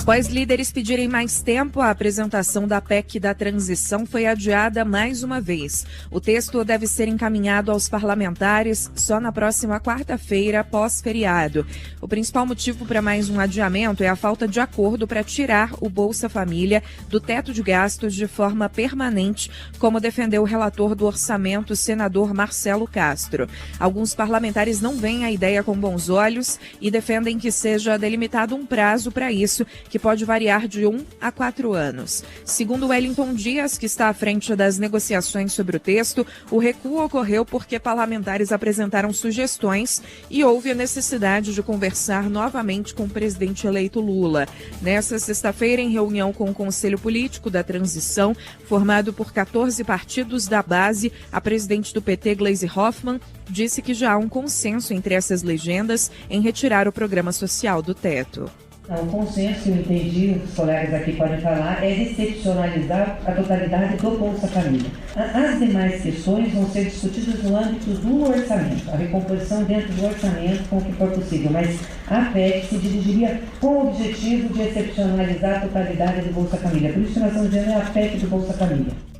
Após líderes pedirem mais tempo, a apresentação da PEC da transição foi adiada mais uma vez. O texto deve ser encaminhado aos parlamentares só na próxima quarta-feira, pós-feriado. O principal motivo para mais um adiamento é a falta de acordo para tirar o Bolsa Família do teto de gastos de forma permanente, como defendeu o relator do orçamento, senador Marcelo Castro. Alguns parlamentares não veem a ideia com bons olhos e defendem que seja delimitado um prazo para isso, que pode variar de 1 a 4 anos. Segundo Wellington Dias, que está à frente das negociações sobre o texto, o recuo ocorreu porque parlamentares apresentaram sugestões e houve a necessidade de conversar novamente com o presidente eleito Lula. Nessa sexta-feira, em reunião com o Conselho Político da Transição, formado por 14 partidos da base, a presidente do PT, Gleisi Hoffmann, disse que já há um consenso entre essas legendas em retirar o programa social do teto. O consenso que eu entendi, os colegas aqui podem falar, é excepcionalizar a totalidade do Bolsa Família. As demais questões vão ser discutidas no âmbito do orçamento, a recomposição dentro do orçamento com o que for possível, mas a PEC se dirigiria com o objetivo de excepcionalizar a totalidade do Bolsa Família. Por isso que nós estamos dizendo é a PEC do Bolsa Família.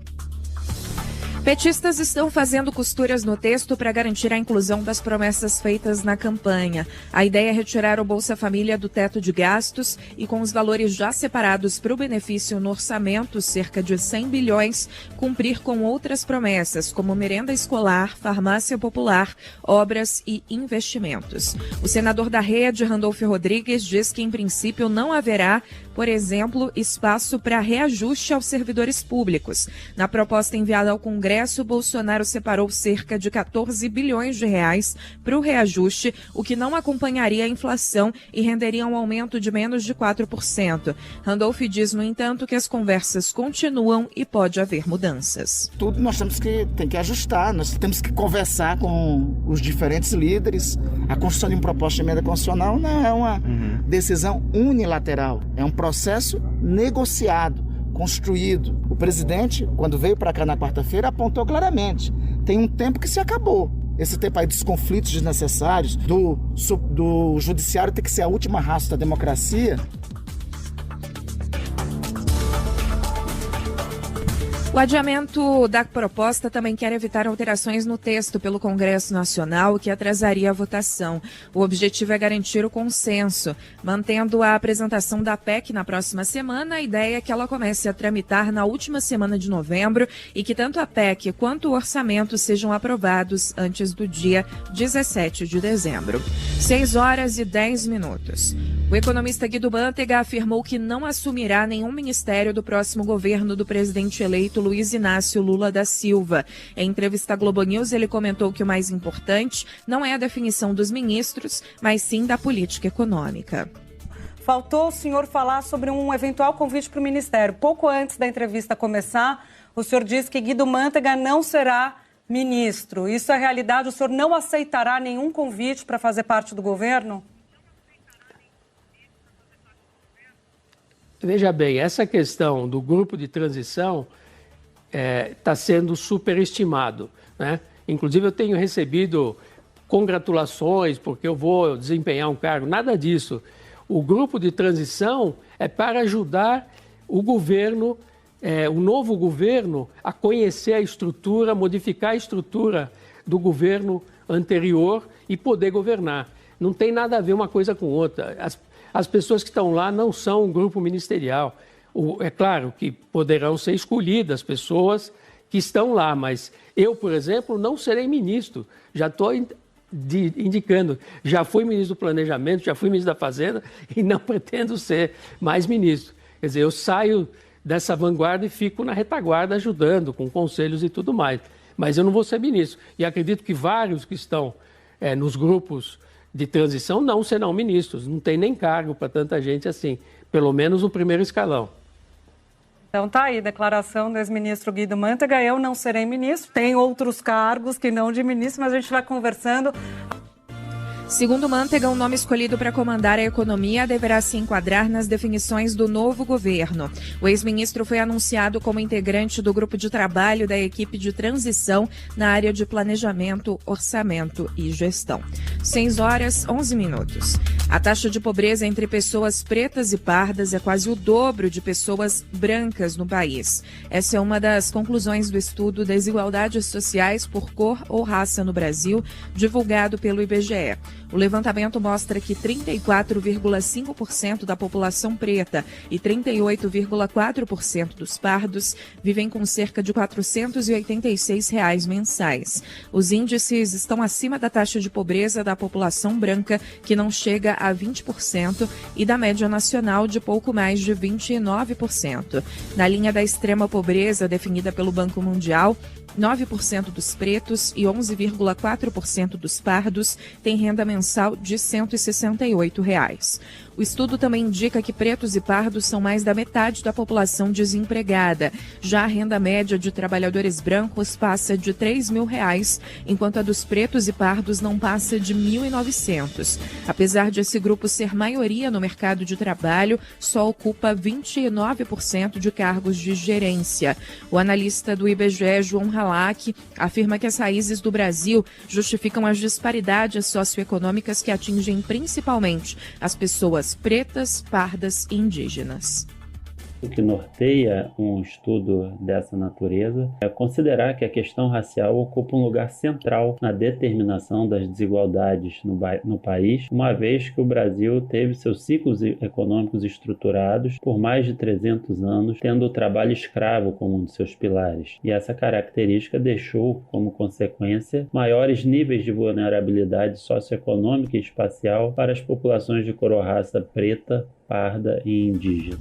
Petistas estão fazendo costuras no texto para garantir a inclusão das promessas feitas na campanha. A ideia é retirar o Bolsa Família do teto de gastos e, com os valores já separados para o benefício no orçamento, cerca de 100 bilhões, cumprir com outras promessas, como merenda escolar, farmácia popular, obras e investimentos. O senador da Rede, Randolfo Rodrigues, diz que, em princípio, não haverá, por exemplo, espaço para reajuste aos servidores públicos. Na proposta enviada ao Congresso, Bolsonaro separou cerca de 14 bilhões de reais para o reajuste, o que não acompanharia a inflação e renderia um aumento de menos de 4%. Randolph diz, no entanto, que as conversas continuam e pode haver mudanças. Tudo nós tem que ajustar, nós temos que conversar com os diferentes líderes. A construção de uma proposta de emenda constitucional não é uma decisão unilateral, é um processo negociado, construído. O presidente, quando veio para cá na quarta-feira, apontou claramente, tem um tempo que se acabou. Esse tempo aí dos conflitos desnecessários, do judiciário ter que ser a última raça da democracia. O adiamento da proposta também quer evitar alterações no texto pelo Congresso Nacional, que atrasaria a votação. O objetivo é garantir o consenso. Mantendo a apresentação da PEC na próxima semana, a ideia é que ela comece a tramitar na última semana de novembro e que tanto a PEC quanto o orçamento sejam aprovados antes do dia 17 de dezembro. 6h10. O economista Guido Mantega afirmou que não assumirá nenhum ministério do próximo governo do presidente eleito Luiz Inácio Lula da Silva. Em entrevista à Globo News, ele comentou que o mais importante não é a definição dos ministros, mas sim da política econômica. Faltou o senhor falar sobre um eventual convite para o ministério. Pouco antes da entrevista começar, o senhor disse que Guido Mantega não será ministro. Isso é realidade? O senhor não aceitará nenhum convite para fazer parte do governo? Veja bem, essa questão do grupo de transição está sendo superestimado, né? Inclusive eu tenho recebido congratulações porque eu vou desempenhar um cargo, nada disso. O grupo de transição é para ajudar o governo, o novo governo, a conhecer a estrutura, modificar a estrutura do governo anterior e poder governar. Não tem nada a ver uma coisa com outra. As pessoas que estão lá não são um grupo ministerial. É claro que poderão ser escolhidas pessoas que estão lá, mas eu, por exemplo, não serei ministro. Já estou indicando, já fui ministro do Planejamento, já fui ministro da Fazenda e não pretendo ser mais ministro. Quer dizer, eu saio dessa vanguarda e fico na retaguarda ajudando com conselhos e tudo mais. Mas eu não vou ser ministro. E acredito que vários que estão nos grupos de transição não serão ministros, não tem nem cargo para tanta gente assim, pelo menos no primeiro escalão. Então tá aí, declaração do ex-ministro Guido Mantega, eu não serei ministro, tem outros cargos que não de ministro, mas a gente vai conversando. Segundo Mantega, o nome escolhido para comandar a economia deverá se enquadrar nas definições do novo governo. O ex-ministro foi anunciado como integrante do grupo de trabalho da equipe de transição na área de planejamento, orçamento e gestão. 6h11. A taxa de pobreza entre pessoas pretas e pardas é quase o dobro de pessoas brancas no país. Essa é uma das conclusões do estudo Desigualdades Sociais por Cor ou Raça no Brasil, divulgado pelo IBGE. O levantamento mostra que 34,5% da população preta e 38,4% dos pardos vivem com cerca de R$ 486 mensais. Os índices estão acima da taxa de pobreza da população branca, que não chega a 20%, e da média nacional de pouco mais de 29%. Na linha da extrema pobreza definida pelo Banco Mundial, 9% dos pretos e 11,4% dos pardos têm renda mensal de R$ 168. O estudo também indica que pretos e pardos são mais da metade da população desempregada. Já a renda média de trabalhadores brancos passa de R$ 3.000, enquanto a dos pretos e pardos não passa de R$ 1.900. Apesar de esse grupo ser maioria no mercado de trabalho, só ocupa 29% de cargos de gerência. O analista do IBGE, João Halak, afirma que as raízes do Brasil justificam as disparidades socioeconômicas que atingem principalmente as pessoas pretas, pardas e indígenas. O que norteia um estudo dessa natureza é considerar que a questão racial ocupa um lugar central na determinação das desigualdades no país, uma vez que o Brasil teve seus ciclos econômicos estruturados por mais de 300 anos, tendo o trabalho escravo como um de seus pilares. E essa característica deixou, como consequência, maiores níveis de vulnerabilidade socioeconômica e espacial para as populações de cor ou raça preta, parda e indígena.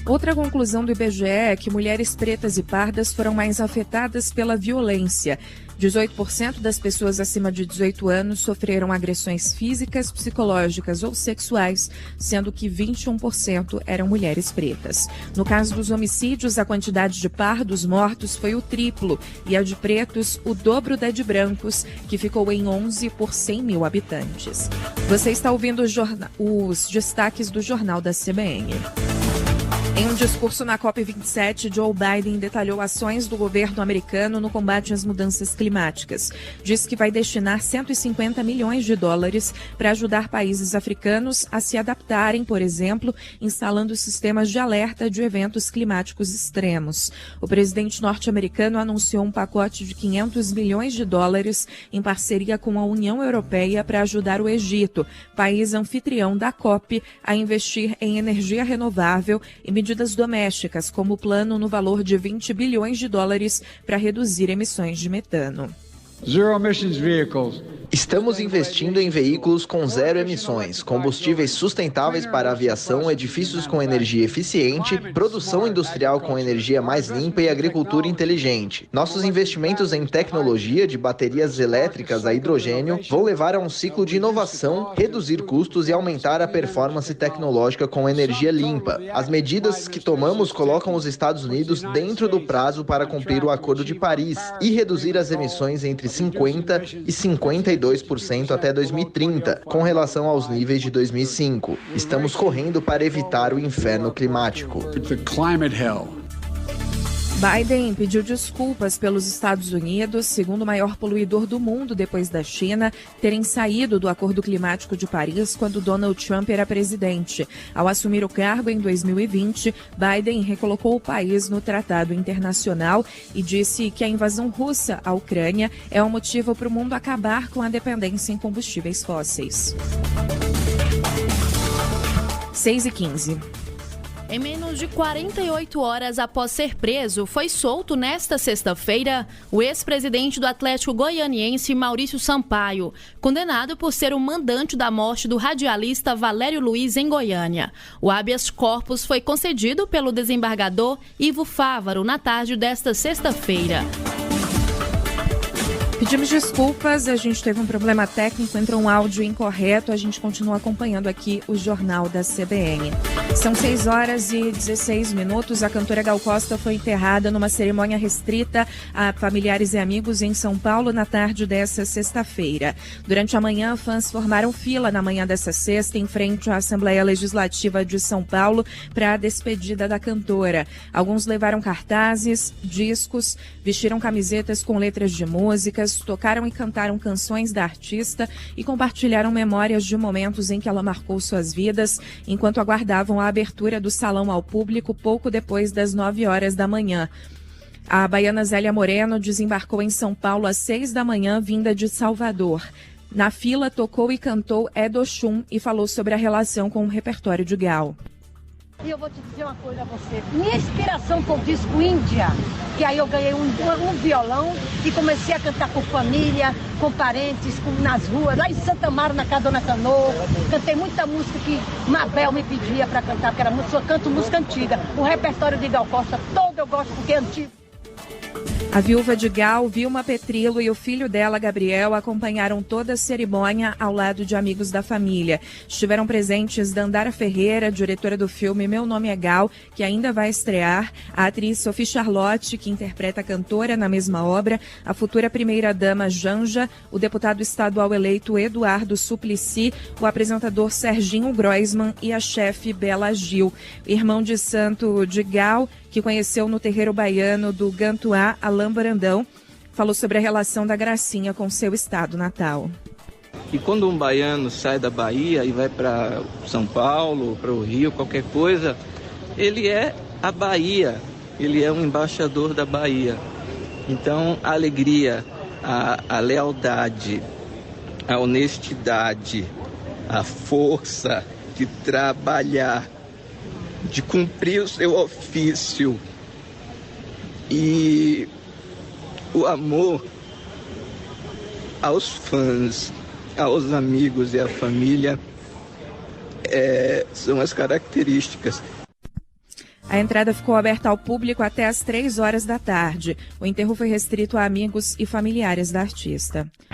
Outra conclusão do IBGE é que mulheres pretas e pardas foram mais afetadas pela violência. 18% das pessoas acima de 18 anos sofreram agressões físicas, psicológicas ou sexuais, sendo que 21% eram mulheres pretas. No caso dos homicídios, a quantidade de pardos mortos foi o triplo e a de pretos o dobro da de brancos, que ficou em 11 por 100 mil habitantes. Você está ouvindo os destaques do Jornal da CBN. Em um discurso na COP27, Joe Biden detalhou ações do governo americano no combate às mudanças climáticas. Diz que vai destinar 150 milhões de dólares para ajudar países africanos a se adaptarem, por exemplo, instalando sistemas de alerta de eventos climáticos extremos. O presidente norte-americano anunciou um pacote de 500 milhões de dólares em parceria com a União Europeia para ajudar o Egito, país anfitrião da COP, a investir em energia renovável e medidas domésticas, como o plano no valor de 20 bilhões de dólares para reduzir emissões de metano. Zero emissions vehicles. Estamos investindo em veículos com zero emissões, combustíveis sustentáveis para aviação, edifícios com energia eficiente, produção industrial com energia mais limpa e agricultura inteligente. Nossos investimentos em tecnologia de baterias elétricas a hidrogênio vão levar a um ciclo de inovação, reduzir custos e aumentar a performance tecnológica com energia limpa. As medidas que tomamos colocam os Estados Unidos dentro do prazo para cumprir o Acordo de Paris e reduzir as emissões entre 50% e 52% até 2030, com relação aos níveis de 2005. Estamos correndo para evitar o inferno climático. Biden pediu desculpas pelos Estados Unidos, segundo o maior poluidor do mundo depois da China, terem saído do Acordo Climático de Paris quando Donald Trump era presidente. Ao assumir o cargo em 2020, Biden recolocou o país no tratado internacional e disse que a invasão russa à Ucrânia é um motivo para o mundo acabar com a dependência em combustíveis fósseis. 6h15. Em menos de 48 horas após ser preso, foi solto nesta sexta-feira o ex-presidente do Atlético Goianiense, Maurício Sampaio, condenado por ser o mandante da morte do radialista Valério Luiz em Goiânia. O habeas corpus foi concedido pelo desembargador Ivo Fávaro na tarde desta sexta-feira. Pedimos desculpas, a gente teve um problema técnico, entrou um áudio incorreto, a gente continua acompanhando aqui o Jornal da CBN. São 6h16, a cantora Gal Costa foi enterrada numa cerimônia restrita a familiares e amigos em São Paulo na tarde dessa sexta-feira. Durante a manhã, fãs formaram fila na manhã dessa sexta em frente à Assembleia Legislativa de São Paulo para a despedida da cantora. Alguns levaram cartazes, discos, vestiram camisetas com letras de músicas, tocaram e cantaram canções da artista e compartilharam memórias de momentos em que ela marcou suas vidas, enquanto aguardavam a abertura do salão ao público pouco depois das 9 horas da manhã. A baiana Zélia Moreno desembarcou em São Paulo às 6 da manhã, vinda de Salvador. Na fila, tocou e cantou Edo Oxum e falou sobre a relação com o repertório de Gal. E eu vou te dizer uma coisa a você. Minha inspiração foi o disco Índia, que aí eu ganhei um violão e comecei a cantar com família, com parentes, nas ruas, lá em Santa Amaro, na casa da Dona Canoa. Cantei muita música que Mabel me pedia para cantar, porque era música, eu canto música antiga. O repertório de Gal Costa todo eu gosto porque é antigo. A viúva de Gal, Vilma Petrilo, e o filho dela, Gabriel, acompanharam toda a cerimônia ao lado de amigos da família. Estiveram presentes Dandara Ferreira, diretora do filme Meu Nome é Gal, que ainda vai estrear, a atriz Sophie Charlotte, que interpreta a cantora na mesma obra, a futura primeira-dama Janja, o deputado estadual eleito Eduardo Suplicy, o apresentador Serginho Groisman e a chefe Bela Gil. Irmão de santo de Gal, que conheceu no terreiro baiano do Gantuá, Alain Brandão, falou sobre a relação da Gracinha com seu estado natal. E quando um baiano sai da Bahia e vai para São Paulo, para o Rio, qualquer coisa, ele é a Bahia, ele é um embaixador da Bahia. Então, a alegria, a lealdade, a honestidade, a força de trabalhar, de cumprir o seu ofício e o amor aos fãs, aos amigos e à família são as características. A entrada ficou aberta ao público até às 3 horas da tarde. O enterro foi restrito a amigos e familiares da artista.